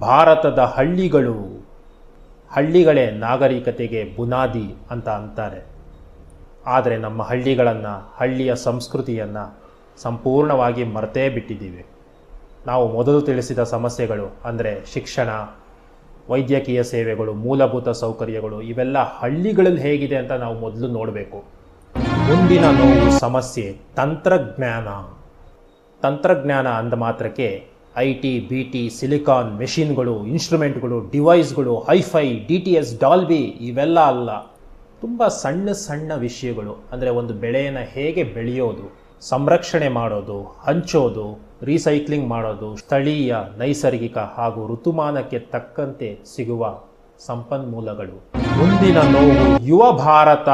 ಭಾರತದ ಹಳ್ಳಿಗಳೇ ನಾಗರಿಕತೆಗೆ ಬುನಾದಿ ಅಂತ ಅಂತಾರೆ. ಆದರೆ ನಮ್ಮ ಹಳ್ಳಿಯ ಸಂಸ್ಕೃತಿಯನ್ನು ಸಂಪೂರ್ಣವಾಗಿ ಮರೆತೇ ಬಿಟ್ಟಿದ್ದೀವಿ. ನಾವು ಮೊದಲು ತಿಳಿಸಿದ ಸಮಸ್ಯೆಗಳು ಅಂದರೆ ಶಿಕ್ಷಣ, ವೈದ್ಯಕೀಯ ಸೇವೆಗಳು, ಮೂಲಭೂತ ಸೌಕರ್ಯಗಳು ಇವೆಲ್ಲ ಹಳ್ಳಿಗಳಲ್ಲಿ ಹೇಗಿದೆ ಅಂತ ನಾವು ಮೊದಲು ನೋಡಬೇಕು. ಮುಂದಿನ ನೋವು ಸಮಸ್ಯೆ ತಂತ್ರಜ್ಞಾನ ಅಂದ ಮಾತ್ರಕ್ಕೆ IT, BT, ಸಿಲಿಕಾನ್, ಮೆಷಿನ್ಗಳು, ಇನ್ಸ್ಟ್ರೂಮೆಂಟ್ಗಳು, ಡಿವೈಸ್ಗಳು, ಹೈಫೈ, DTS, ಡಾಲ್ಬಿ ಇವೆಲ್ಲ ಅಲ್ಲ. ತುಂಬ ಸಣ್ಣ ವಿಷಯಗಳು. ಅಂದರೆ ಒಂದು ಬೆಳೆಯನ್ನು ಹೇಗೆ ಬೆಳೆಯೋದು, ಸಂರಕ್ಷಣೆ ಮಾಡೋದು, ಹಂಚೋದು, ರೀಸೈಕ್ಲಿಂಗ್ ಮಾಡೋದು, ಸ್ಥಳೀಯ, ನೈಸರ್ಗಿಕ ಹಾಗೂ ಋತುಮಾನಕ್ಕೆ ತಕ್ಕಂತೆ ಸಿಗುವ ಸಂಪನ್ಮೂಲಗಳು. ಮುಂದಿನ ನೋವು ಯುವ ಭಾರತ.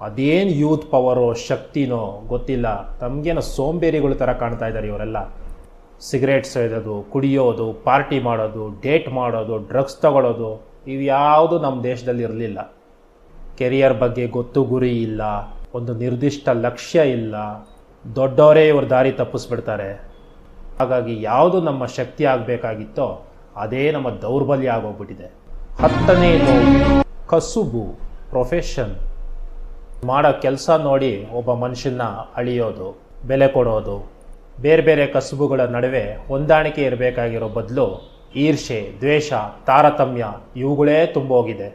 ಅದೇನು ಯೂತ್ ಪವರೋ ಶಕ್ತಿನೋ ಗೊತ್ತಿಲ್ಲ, ತಮಗೇನೋ ಸೋಂಬೇರಿಗಳು ಥರ ಕಾಣ್ತಾ ಇದ್ದಾರೆ ಇವರೆಲ್ಲ. ಸಿಗರೇಟ್ ಸೇದೋದು, ಕುಡಿಯೋದು, ಪಾರ್ಟಿ ಮಾಡೋದು, ಡೇಟ್ ಮಾಡೋದು, ಡ್ರಗ್ಸ್ ತಗೊಳ್ಳೋದು ಇವ್ಯಾವುದು ನಮ್ಮ ದೇಶದಲ್ಲಿ ಇರಲಿಲ್ಲ. ಕೆರಿಯರ್ ಬಗ್ಗೆ ಗೊತ್ತು ಗುರಿ ಇಲ್ಲ, ಒಂದು ನಿರ್ದಿಷ್ಟ ಲಕ್ಷ್ಯ ಇಲ್ಲ, ದೊಡ್ಡವರೇ ಇವ್ರ ದಾರಿ ತಪ್ಪಿಸ್ಬಿಡ್ತಾರೆ. ಹಾಗಾಗಿ ಯಾವುದು ನಮ್ಮ ಶಕ್ತಿ ಆಗಬೇಕಾಗಿತ್ತೋ ಅದೇ ನಮ್ಮ ದೌರ್ಬಲ್ಯ ಆಗೋಗ್ಬಿಟ್ಟಿದೆ. 10ನೇ ನೋವು ಕಸುಬು, ಪ್ರೊಫೆಷನ್. ಮಾಡೋ ಕೆಲಸ ನೋಡಿ ಒಬ್ಬ ಮನುಷ್ಯನ ಅಳಿಯೋದು, ಬೆಲೆ ಕೊಡೋದು, ಬೇರೆ ಕಸುಬುಗಳ ನಡುವೆ ಹೊಂದಾಣಿಕೆ ಇರಬೇಕಾಗಿರೋ ಬದಲು ಈರ್ಷೆ, ದ್ವೇಷ, ತಾರತಮ್ಯ ಇವುಗಳೇ ತುಂಬೋಗಿದೆ.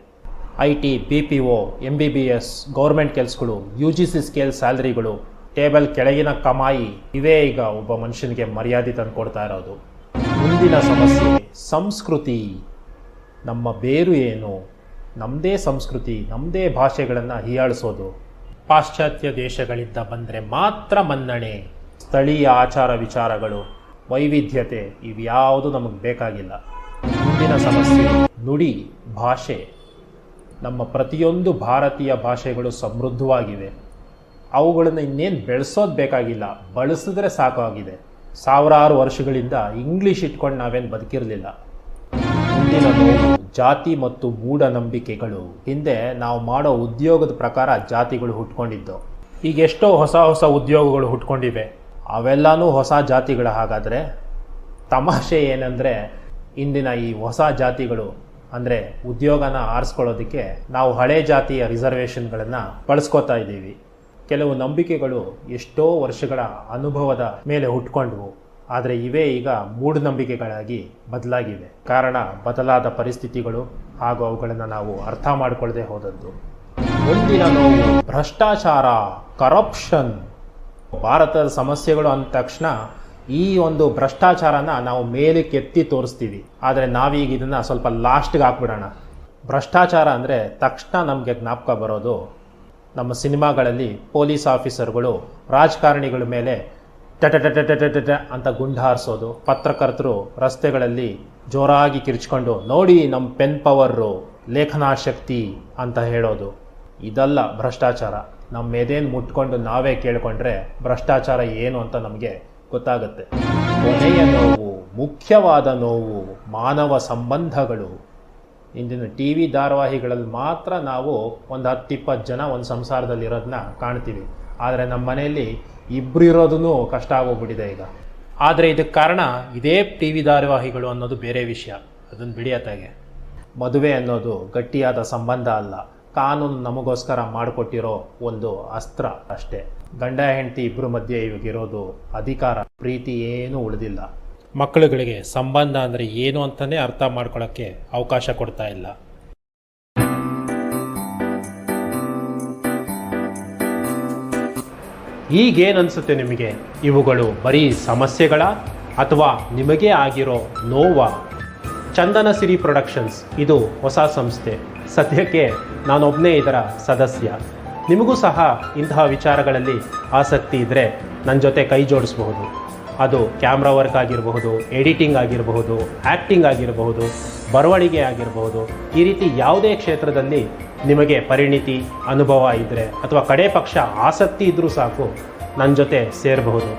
IT, BPO, MBBS, ಗೌರ್ಮೆಂಟ್ ಕೆಲಸಗಳು, UGC ಸ್ಕೇಲ್ ಸ್ಯಾಲರಿಗಳು, ಟೇಬಲ್ ಕೆಳಗಿನ ಕಮಾಯಿ ಇವೇ ಈಗ ಒಬ್ಬ ಮನುಷ್ಯನಿಗೆ ಮರ್ಯಾದೆ ತಂದು ಕೊಡ್ತಾ ಇರೋದು. ಮುಂದಿನ ಸಮಸ್ಯೆ ಸಂಸ್ಕೃತಿ. ನಮ್ಮ ಬೇರು ಏನು? ನಮ್ಮದೇ ಸಂಸ್ಕೃತಿ, ನಮ್ಮದೇ ಭಾಷೆಗಳನ್ನು ಹೀಯಾಳಿಸೋದು. ಪಾಶ್ಚಾತ್ಯ ದೇಶಗಳಿಂದ ಬಂದರೆ ಮಾತ್ರ ಮನ್ನಣೆ. ಸ್ಥಳೀಯ ಆಚಾರ ವಿಚಾರಗಳು, ವೈವಿಧ್ಯತೆ ಇವ್ಯಾವುದು ನಮಗೆ ಬೇಕಾಗಿಲ್ಲ. ಮುಂದಿನ ಸಮಸ್ಯೆ ನುಡಿ, ಭಾಷೆ. ನಮ್ಮ ಪ್ರತಿಯೊಂದು ಭಾರತೀಯ ಭಾಷೆಗಳು ಸಮೃದ್ಧವಾಗಿವೆ. ಅವುಗಳನ್ನು ಇನ್ನೇನು ಬೆಳೆಸೋದು ಬೇಕಾಗಿಲ್ಲ, ಬಳಸಿದ್ರೆ ಸಾಕಾಗಿದೆ. ಸಾವಿರಾರು ವರ್ಷಗಳಿಂದ ಇಂಗ್ಲೀಷ್ ಇಟ್ಕೊಂಡು ನಾವೇನು ಬದುಕಿರಲಿಲ್ಲ. ಮುಂದಿನ ನೋವು ಜಾತಿ ಮತ್ತು ಮೂಢನಂಬಿಕೆಗಳು. ಹಿಂದೆ ನಾವು ಮಾಡೋ ಉದ್ಯೋಗದ ಪ್ರಕಾರ ಜಾತಿಗಳು ಹುಟ್ಕೊಂಡಿದ್ದು. ಈಗ ಎಷ್ಟೋ ಹೊಸ ಉದ್ಯೋಗಗಳು ಹುಟ್ಕೊಂಡಿವೆ, ಅವೆಲ್ಲನೂ ಹೊಸ ಜಾತಿಗಳು. ಹಾಗಾದರೆ ತಮಾಷೆ ಏನಂದರೆ ಇಂದಿನ ಈ ಹೊಸ ಜಾತಿಗಳು ಅಂದರೆ ಉದ್ಯೋಗನ ಆರಿಸ್ಕೊಳ್ಳೋದಕ್ಕೆ ನಾವು ಹಳೆ ಜಾತಿಯ ರಿಸರ್ವೇಷನ್ಗಳನ್ನು ಬಳಸ್ಕೋತಾ ಇದ್ದೀವಿ. ಕೆಲವು ನಂಬಿಕೆಗಳು ಎಷ್ಟೋ ವರ್ಷಗಳ ಅನುಭವದ ಮೇಲೆ ಹುಟ್ಕೊಂಡ್ವು, ಆದರೆ ಇವೇ ಈಗ ಮೂಢನಂಬಿಕೆಗಳಾಗಿ ಬದಲಾಗಿವೆ. ಕಾರಣ ಬದಲಾದ ಪರಿಸ್ಥಿತಿಗಳು ಹಾಗೂ ಅವುಗಳನ್ನು ನಾವು ಅರ್ಥ ಮಾಡಿಕೊಳ್ಳದೆ ಹೋದದ್ದು. ಮುಂದಿನ ನೋವು ಭ್ರಷ್ಟಾಚಾರ, ಕರಪ್ಷನ್. ಭಾರತದ ಸಮಸ್ಯೆಗಳು ಅಂದ ತಕ್ಷಣ ಈ ಒಂದು ಭ್ರಷ್ಟಾಚಾರನ ನಾವು ಮೇಲಕ್ಕೆ ಎತ್ತಿ ತೋರಿಸ್ತೀವಿ, ಆದರೆ ನಾವೀಗ ಇದನ್ನು ಸ್ವಲ್ಪ ಲಾಸ್ಟ್ಗೆ ಹಾಕ್ಬಿಡೋಣ. ಭ್ರಷ್ಟಾಚಾರ ಅಂದರೆ ತಕ್ಷಣ ನಮಗೆ ಜ್ಞಾಪಕ ಬರೋದು ನಮ್ಮ ಸಿನಿಮಾಗಳಲ್ಲಿ ಪೊಲೀಸ್ ಆಫೀಸರ್ಗಳು ರಾಜಕಾರಣಿಗಳ ಮೇಲೆ ಟಟ ಅಂತ ಗುಂಡು ಹಾರಿಸೋದು, ಪತ್ರಕರ್ತರು ರಸ್ತೆಗಳಲ್ಲಿ ಜೋರಾಗಿ ಕಿರ್ಚ್ಕೊಂಡು ನೋಡಿ ನಮ್ಮ ಪೆನ್ ಪವರು, ಲೇಖನಾ ಶಕ್ತಿ ಅಂತ ಹೇಳೋದು. ಇದಲ್ಲ ಭ್ರಷ್ಟಾಚಾರ. ನಮ್ಮ ಎದೆಯನ್ನು ಮುಟ್ಕೊಂಡು ನಾವೇ ಕೇಳಿಕೊಂಡ್ರೆ ಭ್ರಷ್ಟಾಚಾರ ಏನು ಅಂತ ನಮಗೆ ಗೊತ್ತಾಗುತ್ತೆ. ಕೊನೆಯ ನೋವು, ಮುಖ್ಯವಾದ ನೋವು ಮಾನವ ಸಂಬಂಧಗಳು. ಇಂದಿನ TV ಧಾರಾವಾಹಿಗಳಲ್ಲಿ ಮಾತ್ರ ನಾವು ಒಂದು 10-20 ಜನ ಒಂದು ಸಂಸಾರದಲ್ಲಿ ಇರೋದನ್ನ ಕಾಣ್ತೀವಿ, ಆದರೆ ನಮ್ಮ ಮನೆಯಲ್ಲಿ ಇಬ್ಬರು ಇರೋದೂ ಕಷ್ಟ ಆಗೋಗ್ಬಿಟ್ಟಿದೆ ಈಗ. ಆದರೆ ಇದಕ್ಕೆ ಕಾರಣ ಇದೇ TV ಧಾರಾವಾಹಿಗಳು ಅನ್ನೋದು ಬೇರೆ ವಿಷಯ, ಅದನ್ನು ಬಿಡಿಯತ್ತಾಗೆ. ಮದುವೆ ಅನ್ನೋದು ಗಟ್ಟಿಯಾದ ಸಂಬಂಧ ಅಲ್ಲ, ಕಾನೂನು ನಮಗೋಸ್ಕರ ಮಾಡಿಕೊಟ್ಟಿರೋ ಒಂದು ಅಸ್ತ್ರ ಅಷ್ಟೇ. ಗಂಡ ಹೆಂಡತಿ ಇಬ್ಬರ ಮಧ್ಯೆ ಇವಾಗಿರೋದು ಅಧಿಕಾರ, ಪ್ರೀತಿ ಏನೂ ಉಳಿದಿಲ್ಲ. ಮಕ್ಕಳುಗಳಿಗೆ ಸಂಬಂಧ ಅಂದರೆ ಏನು ಅಂತಲೇ ಅರ್ಥ ಮಾಡ್ಕೊಳ್ಳೋಕ್ಕೆ ಅವಕಾಶ ಕೊಡ್ತಾ ಇಲ್ಲ. ಈಗೇನನ್ಸುತ್ತೆ ನಿಮಗೆ? ಇವುಗಳು ಬರೀ ಸಮಸ್ಯೆಗಳ ಅಥವಾ ನಿಮಗೇ ಆಗಿರೋ ನೋವಾ? ಚಂದನ ಸಿರಿ ಪ್ರೊಡಕ್ಷನ್ಸ್ ಇದು ಹೊಸ ಸಂಸ್ಥೆ. ಸದ್ಯಕ್ಕೆ ನಾನೊಬ್ಬನೇ ಇದರ ಸದಸ್ಯ. ನಿಮಗೂ ಸಹ ಇಂತಹ ವಿಚಾರಗಳಲ್ಲಿ ಆಸಕ್ತಿ ಇದ್ದರೆ ನನ್ನ ಜೊತೆ ಕೈ ಜೋಡಿಸಬಹುದು. ಅದು ಕ್ಯಾಮ್ರಾ ವರ್ಕ್ ಆಗಿರಬಹುದು, ಎಡಿಟಿಂಗ್ ಆಗಿರಬಹುದು, ಆ್ಯಕ್ಟಿಂಗ್ ಆಗಿರಬಹುದು, ಬರವಣಿಗೆ ಆಗಿರಬಹುದು. ಈ ರೀತಿ ಯಾವುದೇ ಕ್ಷೇತ್ರದಲ್ಲಿ ನಿಮಗೆ ಪರಿಣಿತಿ, ಅನುಭವ ಇದ್ದರೆ ಅಥವಾ ಕಡೆ ಪಕ್ಷ ಆಸಕ್ತಿ ಇದ್ದರೂ ಸಾಕು, ನನ್ನ ಜೊತೆ ಸೇರಬಹುದು.